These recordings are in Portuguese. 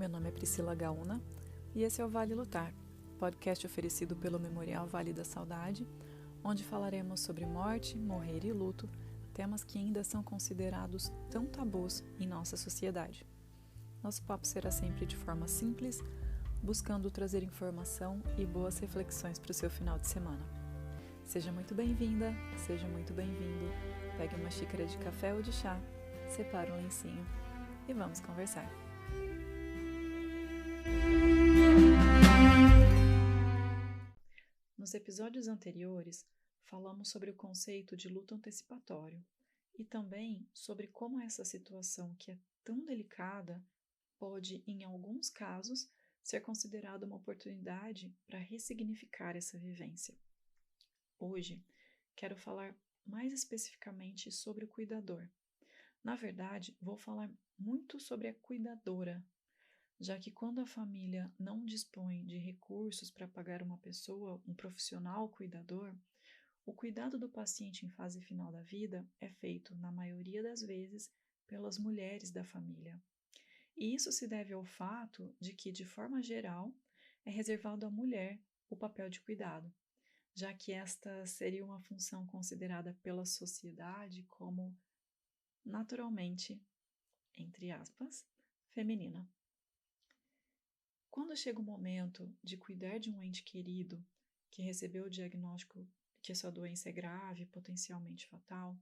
meu nome é Priscila Gaúna e esse é o Vale Lutar, podcast oferecido pelo Memorial Vale da Saudade, onde falaremos sobre morte, morrer e luto, temas que ainda são considerados tão tabus em nossa sociedade. Nosso papo será sempre de forma simples, buscando trazer informação e boas reflexões para o seu final de semana. Seja muito bem-vinda, seja muito bem-vindo. Pegue uma xícara de café ou de chá, separe um lencinho e vamos conversar. Nos episódios anteriores, falamos sobre o conceito de luto antecipatório e também sobre como essa situação, que é tão delicada, pode, em alguns casos, ser considerada uma oportunidade para ressignificar essa vivência. Hoje, quero falar mais especificamente sobre o cuidador. Na verdade, vou falar muito sobre a cuidadora, já que quando a família não dispõe de recursos para pagar uma pessoa, um profissional cuidador, o cuidado do paciente em fase final da vida é feito, na maioria das vezes, pelas mulheres da família. E isso se deve ao fato de que, de forma geral, é reservado à mulher o papel de cuidado, já que esta seria uma função considerada pela sociedade como naturalmente, entre aspas, feminina. Quando chega o momento de cuidar de um ente querido que recebeu o diagnóstico que sua doença é grave e potencialmente fatal,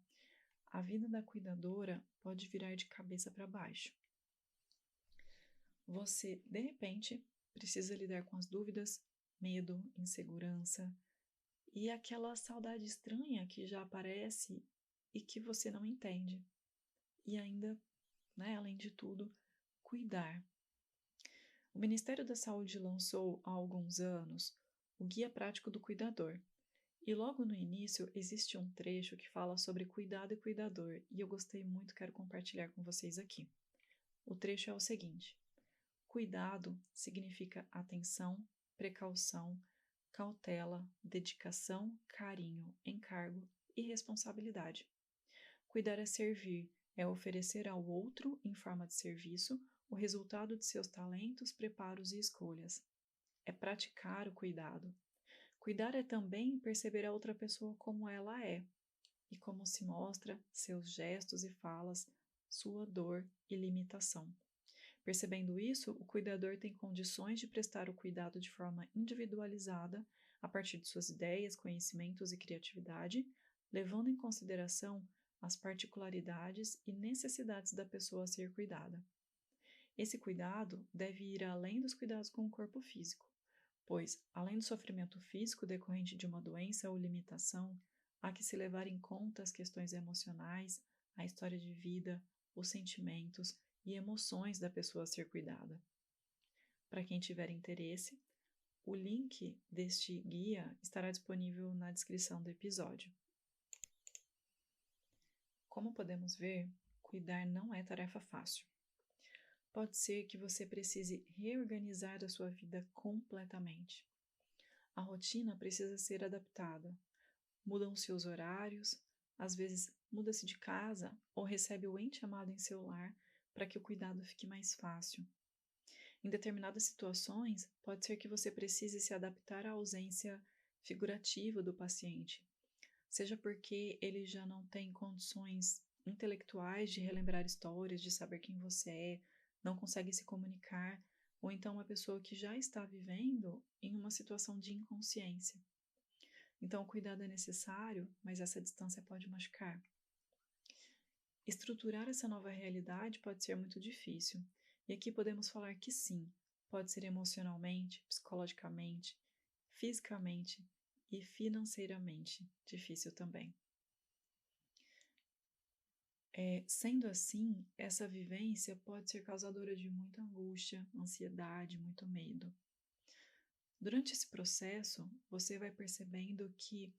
a vida da cuidadora pode virar de cabeça para baixo. Você, de repente, precisa lidar com as dúvidas, medo, insegurança e aquela saudade estranha que já aparece e que você não entende. E ainda, além de tudo, cuidar. O Ministério da Saúde lançou há alguns anos o Guia Prático do Cuidador. E logo no início existe um trecho que fala sobre cuidado e cuidador, e eu gostei muito, quero compartilhar com vocês aqui. O trecho é o seguinte: cuidado significa atenção, precaução, cautela, dedicação, carinho, encargo e responsabilidade. Cuidar é servir, é oferecer ao outro, em forma de serviço, o resultado de seus talentos, preparos e escolhas. É praticar o cuidado. Cuidar é também perceber a outra pessoa como ela é e como se mostra seus gestos e falas, sua dor e limitação. Percebendo isso, o cuidador tem condições de prestar o cuidado de forma individualizada, a partir de suas ideias, conhecimentos e criatividade, levando em consideração as particularidades e necessidades da pessoa a ser cuidada. Esse cuidado deve ir além dos cuidados com o corpo físico, pois, além do sofrimento físico decorrente de uma doença ou limitação, há que se levar em conta as questões emocionais, a história de vida, os sentimentos e emoções da pessoa a ser cuidada. Para quem tiver interesse, o link deste guia estará disponível na descrição do episódio. Como podemos ver, cuidar não é tarefa fácil. Pode ser que você precise reorganizar a sua vida completamente. A rotina precisa ser adaptada. Mudam-se os horários, às vezes muda-se de casa ou recebe o ente amado em seu lar para que o cuidado fique mais fácil. Em determinadas situações, pode ser que você precise se adaptar à ausência figurativa do paciente, seja porque ele já não tem condições intelectuais de relembrar histórias, de saber quem você é, não consegue se comunicar, ou então uma pessoa que já está vivendo em uma situação de inconsciência. Então, o cuidado é necessário, mas essa distância pode machucar. Estruturar essa nova realidade pode ser muito difícil, e aqui podemos falar que sim, pode ser emocionalmente, psicologicamente, fisicamente e financeiramente difícil também. Sendo assim, essa vivência pode ser causadora de muita angústia, ansiedade, muito medo. Durante esse processo, você vai percebendo que,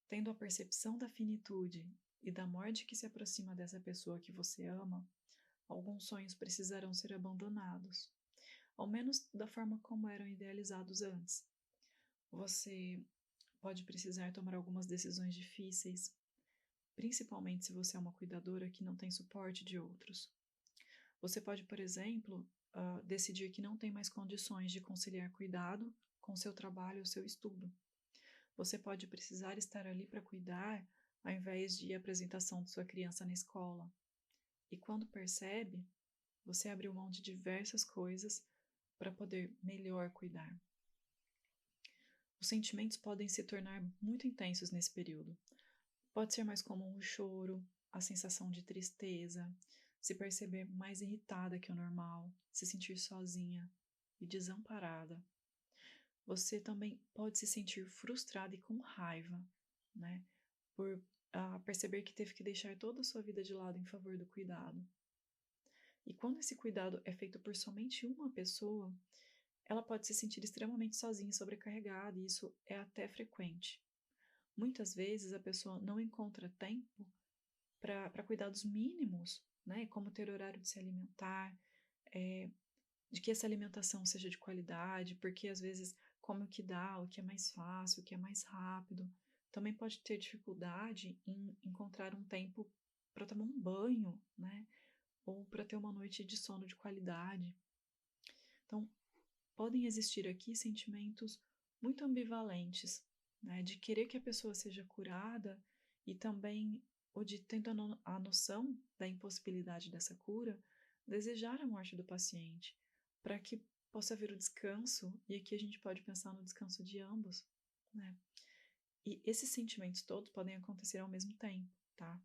tendo a percepção da finitude e da morte que se aproxima dessa pessoa que você ama, alguns sonhos precisarão ser abandonados, ao menos da forma como eram idealizados antes. Você pode precisar tomar algumas decisões difíceis, principalmente se você é uma cuidadora que não tem suporte de outros. Você pode, por exemplo, decidir que não tem mais condições de conciliar cuidado com seu trabalho ou seu estudo. Você pode precisar estar ali para cuidar ao invés de apresentação de sua criança na escola. E quando percebe, você abriu mão de diversas coisas para poder melhor cuidar. Os sentimentos podem se tornar muito intensos nesse período. Pode ser mais comum o choro, a sensação de tristeza, se perceber mais irritada que o normal, se sentir sozinha e desamparada. Você também pode se sentir frustrada e com raiva, né? Por perceber que teve que deixar toda a sua vida de lado em favor do cuidado. E quando esse cuidado é feito por somente uma pessoa, ela pode se sentir extremamente sozinha e sobrecarregada, e isso é até frequente. Muitas vezes a pessoa não encontra tempo para cuidados mínimos, né? Como ter horário de se alimentar, de que essa alimentação seja de qualidade, porque às vezes come o que dá, o que é mais fácil, o que é mais rápido. Também pode ter dificuldade em encontrar um tempo para tomar um banho, né? Ou para ter uma noite de sono de qualidade. Então, podem existir aqui sentimentos muito ambivalentes, né? De querer que a pessoa seja curada e também ou de, tendo a noção da impossibilidade dessa cura, desejar a morte do paciente, para que possa haver o descanso, e aqui a gente pode pensar no descanso de ambos, né? E esses sentimentos todos podem acontecer ao mesmo tempo, tá?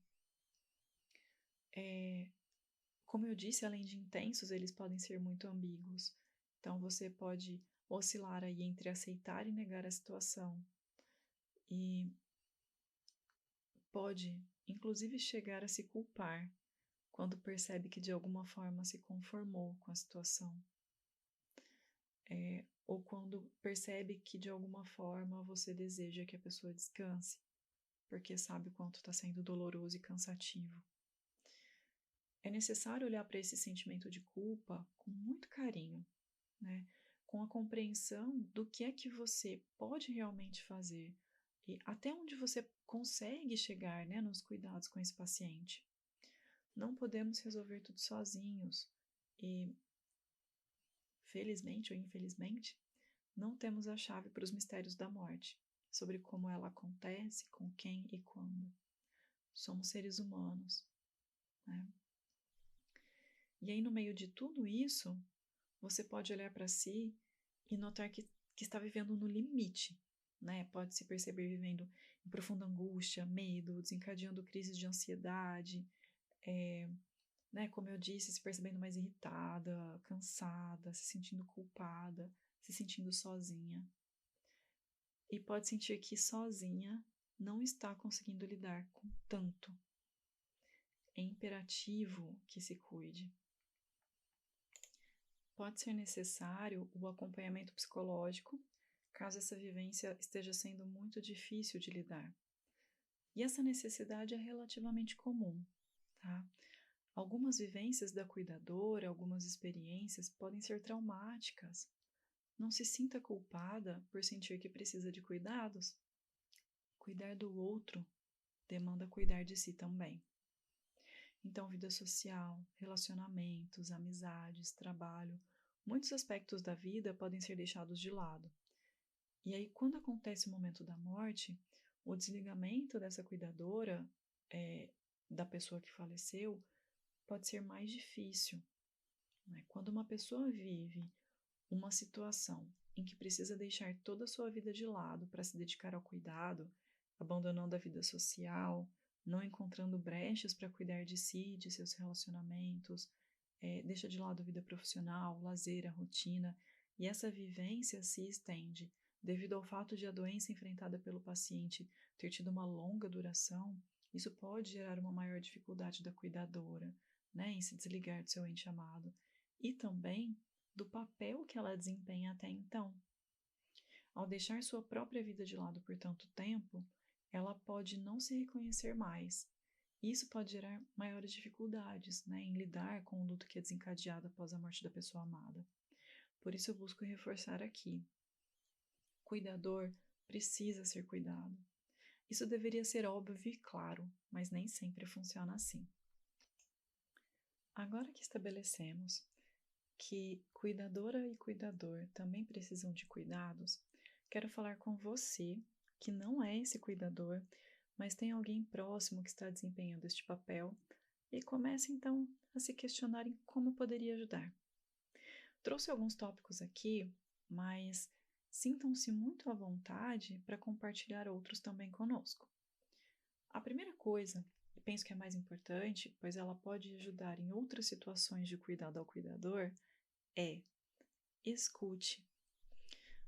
Como eu disse, além de intensos, eles podem ser muito ambíguos. Então, você pode oscilar aí entre aceitar e negar a situação. E pode, inclusive, chegar a se culpar quando percebe que de alguma forma se conformou com a situação. Ou quando percebe que de alguma forma você deseja que a pessoa descanse, porque sabe o quanto está sendo doloroso e cansativo. É necessário olhar para esse sentimento de culpa com muito carinho, né? Com a compreensão do que é que você pode realmente fazer e até onde você consegue chegar, né, nos cuidados com esse paciente. Não podemos resolver tudo sozinhos e, felizmente ou infelizmente, não temos a chave para os mistérios da morte, sobre como ela acontece, com quem e quando. Somos seres humanos, né? E aí, no meio de tudo isso, você pode olhar para si e notar que está vivendo no limite, né? Pode se perceber vivendo em profunda angústia, medo, desencadeando crises de ansiedade, né? Como eu disse, se percebendo mais irritada, cansada, se sentindo culpada, se sentindo sozinha. E pode sentir que sozinha não está conseguindo lidar com tanto. É imperativo que se cuide. Pode ser necessário o acompanhamento psicológico, caso essa vivência esteja sendo muito difícil de lidar. E essa necessidade é relativamente comum, tá? Algumas vivências da cuidadora, algumas experiências podem ser traumáticas. Não se sinta culpada por sentir que precisa de cuidados. Cuidar do outro demanda cuidar de si também. Então, vida social, relacionamentos, amizades, trabalho, muitos aspectos da vida podem ser deixados de lado. E aí, quando acontece o momento da morte, o desligamento dessa cuidadora, da pessoa que faleceu, pode ser mais difícil, né? Quando uma pessoa vive uma situação em que precisa deixar toda a sua vida de lado para se dedicar ao cuidado, abandonando a vida social, não encontrando brechas para cuidar de si, de seus relacionamentos, deixa de lado a vida profissional, o lazer, a rotina, e essa vivência se estende devido ao fato de a doença enfrentada pelo paciente ter tido uma longa duração. Isso pode gerar uma maior dificuldade da cuidadora, né, em se desligar do seu ente amado, e também do papel que ela desempenha até então. Ao deixar sua própria vida de lado por tanto tempo, ela pode não se reconhecer mais. Isso pode gerar maiores dificuldades, né, em lidar com o luto que é desencadeado após a morte da pessoa amada. Por isso eu busco reforçar aqui. Cuidador precisa ser cuidado. Isso deveria ser óbvio e claro, mas nem sempre funciona assim. Agora que estabelecemos que cuidadora e cuidador também precisam de cuidados, quero falar com você, que não é esse cuidador, mas tem alguém próximo que está desempenhando este papel, e comece então a se questionar em como poderia ajudar. Trouxe alguns tópicos aqui, mas sintam-se muito à vontade para compartilhar outros também conosco. A primeira coisa, e penso que é mais importante, pois ela pode ajudar em outras situações de cuidado ao cuidador, é escute.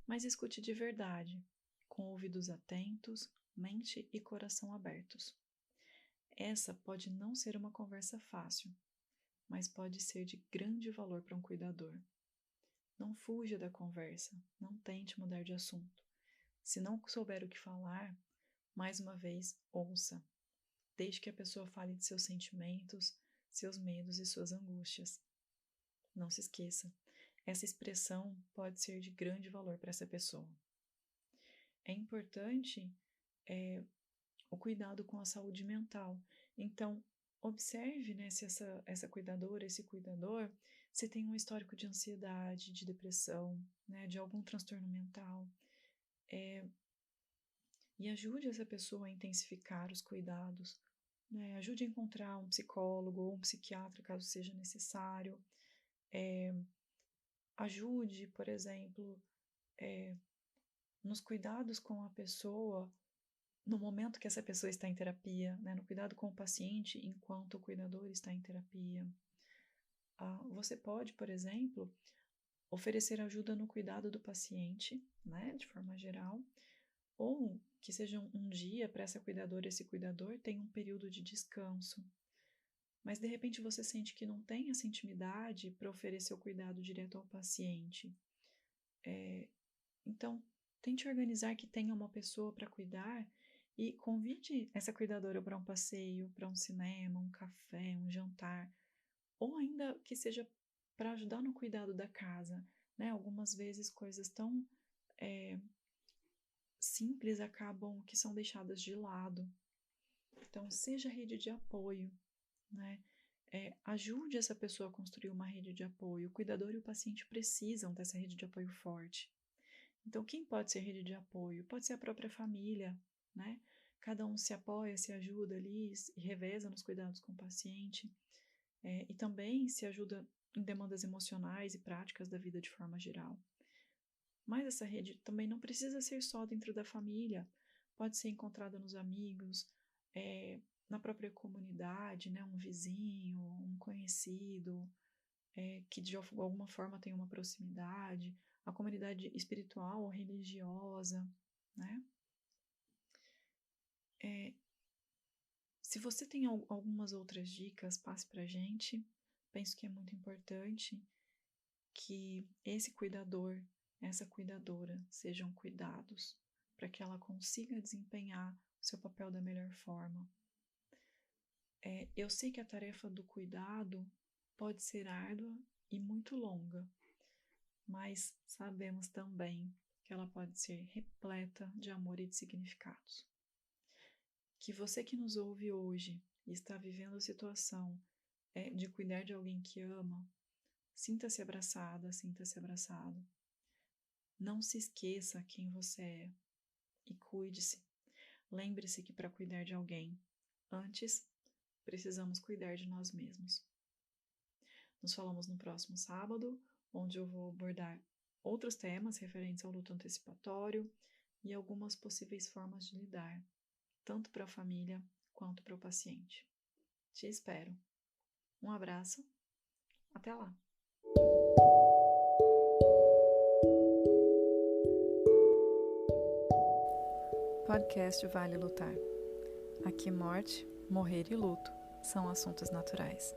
Mas escute de verdade, com ouvidos atentos, mente e coração abertos. Essa pode não ser uma conversa fácil, mas pode ser de grande valor para um cuidador. Não fuja da conversa, não tente mudar de assunto. Se não souber o que falar, mais uma vez, ouça. Deixe que a pessoa fale de seus sentimentos, seus medos e suas angústias. Não se esqueça, essa expressão pode ser de grande valor para essa pessoa. É importante o cuidado com a saúde mental. Então, observe, né, se essa cuidadora, esse cuidador, se tem um histórico de ansiedade, de depressão, né, de algum transtorno mental. E ajude essa pessoa a intensificar os cuidados. Né? Ajude a encontrar um psicólogo ou um psiquiatra, caso seja necessário. Ajude, por exemplo, nos cuidados com a pessoa no momento que essa pessoa está em terapia, né? No cuidado com o paciente enquanto o cuidador está em terapia. Você pode, por exemplo, oferecer ajuda no cuidado do paciente, né? De forma geral, ou que seja um dia para essa cuidadora, esse cuidador tenha um período de descanso. Mas de repente você sente que não tem essa intimidade para oferecer o cuidado direto ao paciente. Então, tente organizar que tenha uma pessoa para cuidar e convide essa cuidadora para um passeio, para um cinema, um café, um jantar, ou ainda que seja para ajudar no cuidado da casa. Né? Algumas vezes coisas tão simples acabam que são deixadas de lado. Então, seja rede de apoio, né? Ajude essa pessoa a construir uma rede de apoio. O cuidador e o paciente precisam dessa rede de apoio forte. Então, quem pode ser rede de apoio? Pode ser a própria família, né? Cada um se apoia, se ajuda ali e reveza nos cuidados com o paciente. E também se ajuda em demandas emocionais e práticas da vida de forma geral. Mas essa rede também não precisa ser só dentro da família. Pode ser encontrada nos amigos, na própria comunidade, né? Um vizinho, um conhecido, que de alguma forma tem uma proximidade, a comunidade espiritual ou religiosa, né? Se você tem algumas outras dicas, passe para a gente. Penso que é muito importante que esse cuidador, essa cuidadora sejam cuidados para que ela consiga desempenhar o seu papel da melhor forma. Eu sei que a tarefa do cuidado pode ser árdua e muito longa, mas sabemos também que ela pode ser repleta de amor e de significados. Que você que nos ouve hoje e está vivendo a situação de cuidar de alguém que ama, sinta-se abraçada, sinta-se abraçado. Não se esqueça quem você é e cuide-se. Lembre-se que para cuidar de alguém, antes precisamos cuidar de nós mesmos. Nos falamos no próximo sábado, onde eu vou abordar outros temas referentes ao luto antecipatório e algumas possíveis formas de lidar, tanto para a família quanto para o paciente. Te espero. Um abraço. Até lá! Podcast Vale Lutar. Aqui morte, morrer e luto são assuntos naturais.